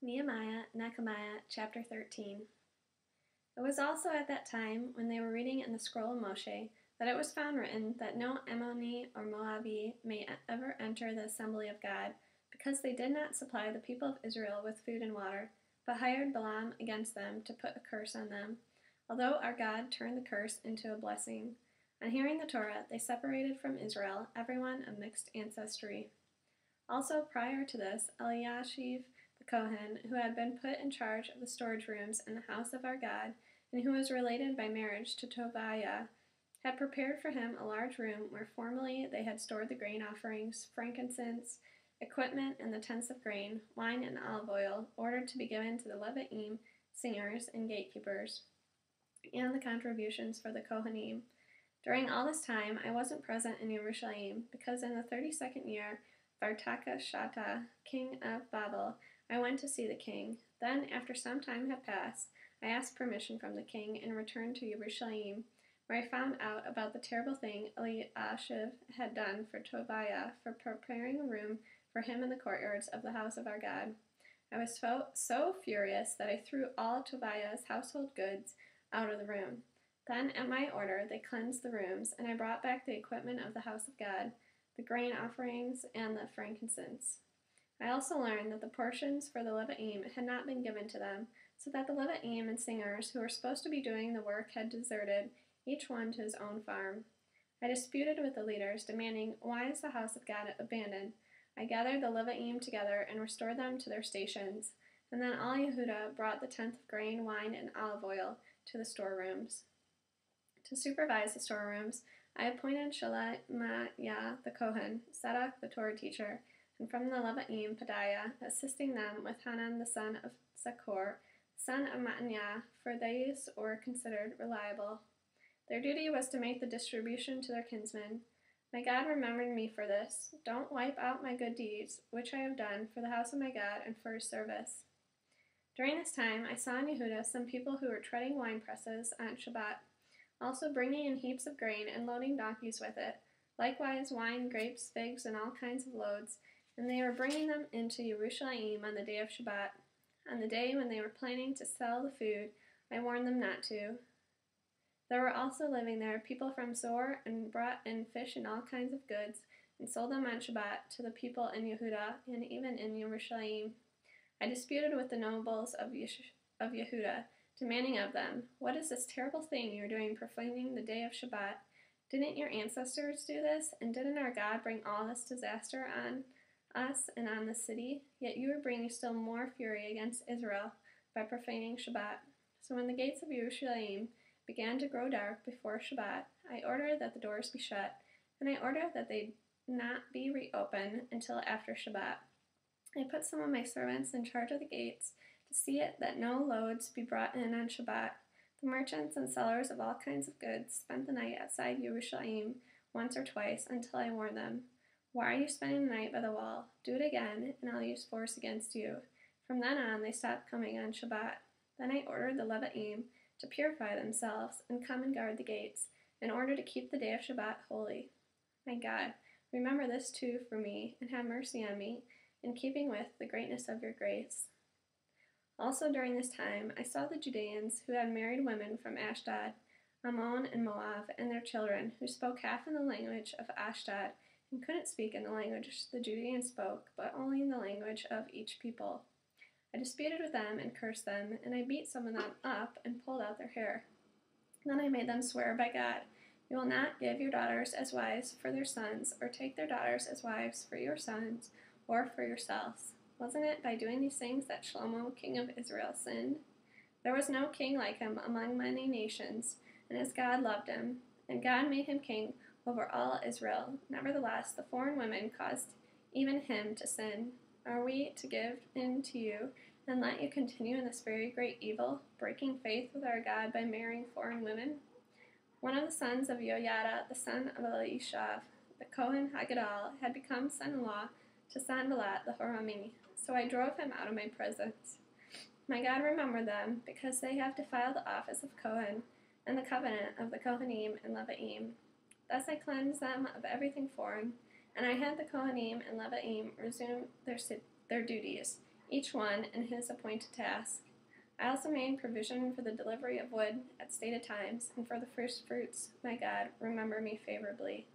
Nehemiah chapter 13. It was also at that time, when they were reading in the scroll of Moshe, that it was found written that no Ammoni or Moabi may ever enter the assembly of God, because they did not supply the people of Israel with food and water, but hired Balaam against them to put a curse on them, although our God turned the curse into a blessing. On hearing the Torah, they separated from Israel, everyone of mixed ancestry. Also, prior to this, Eliashib the Kohen, who had been put in charge of the storage rooms in the house of our God, and who was related by marriage to Tobiah, had prepared for him a large room where formerly they had stored the grain offerings, frankincense, equipment, and the tents of grain, wine, and olive oil, ordered to be given to the Levi'im, singers, and gatekeepers, and the contributions for the Kohanim. During all this time, I wasn't present in Jerusalem, because in the 32nd year of Artakashata, king of Babel, I went to see the king. Then, after some time had passed, I asked permission from the king and returned to Jerusalem, where I found out about the terrible thing Eliashib had done for Tobiah for preparing a room for him in the courtyards of the house of our God. I was so furious that I threw all Tobiah's household goods out of the room. Then, at my order, they cleansed the rooms, and I brought back the equipment of the house of God, the grain offerings, and the frankincense. I also learned that the portions for the Levi'im had not been given to them, so that the Levi'im and singers who were supposed to be doing the work had deserted, each one to his own farm. I disputed with the leaders, demanding, "Why is the house of God abandoned?" I gathered the Levi'im together and restored them to their stations, and then all Yehudah brought the tenth of grain, wine, and olive oil to the storerooms. To supervise the storerooms, I appointed Shelemiah the Kohen, Zadok the Torah teacher, and from the Levi'im, Pedaiah, assisting them with Hanan the son of Zaccur, son of Mattaniah, for these were considered reliable. Their duty was to make the distribution to their kinsmen. My God remembered me for this. Don't wipe out my good deeds, which I have done for the house of my God and for his service. During this time, I saw in Yehudah some people who were treading wine presses on Shabbat, also bringing in heaps of grain and loading donkeys with it, likewise wine, grapes, figs, and all kinds of loads, and they were bringing them into Jerusalem on the day of Shabbat. On the day when they were planning to sell the food, I warned them not to. There were also living there people from Zor, and brought in fish and all kinds of goods, and sold them on Shabbat to the people in Yehudah, and even in Jerusalem. I disputed with the nobles of Yehudah, demanding of them, "What is this terrible thing you are doing, profaning the day of Shabbat? Didn't your ancestors do this? And didn't our God bring all this disaster on us and on the city? Yet you are bringing still more fury against Israel by profaning Shabbat." So when the gates of Jerusalem began to grow dark before Shabbat, I ordered that the doors be shut, and I ordered that they not be reopened until after Shabbat. I put some of my servants in charge of the gates to see it that no loads be brought in on Shabbat. The merchants and sellers of all kinds of goods spent the night outside Jerusalem once or twice until I warned them, "Why are you spending the night by the wall? Do it again, and I'll use force against you." From then on, they stopped coming on Shabbat. Then I ordered the Levi'im to purify themselves and come and guard the gates, in order to keep the day of Shabbat holy. My God, remember this too for me, and have mercy on me, in keeping with the greatness of your grace. Also during this time, I saw the Judeans who had married women from Ashdod, Ammon, and Moab, and their children, who spoke half in the language of Ashdod, and couldn't speak in the language the Judeans spoke, but only in the language of each people. I disputed with them and cursed them, and I beat some of them up and pulled out their hair. Then I made them swear by God, "You will not give your daughters as wives for their sons, or take their daughters as wives for your sons, or for yourselves." Wasn't it by doing these things that Shlomo, king of Israel, sinned? There was no king like him among many nations, and as God loved him, and God made him king over all Israel. Nevertheless, the foreign women caused even him to sin. Are we to give in to you and let you continue in this very great evil, breaking faith with our God by marrying foreign women? One of the sons of Yoyada, the son of Elishaf, the Kohen Haggadol, had become son-in-law to Sanballat the Horami, so I drove him out of my presence. My God remembered them, because they have defiled the office of Kohen and the covenant of the Kohanim and Levi'im. Thus I cleansed them of everything foreign, and I had the Kohanim and Levi'im resume their duties, each one in his appointed task. I also made provision for the delivery of wood at stated times, and for the first fruits, my God, remember me favorably.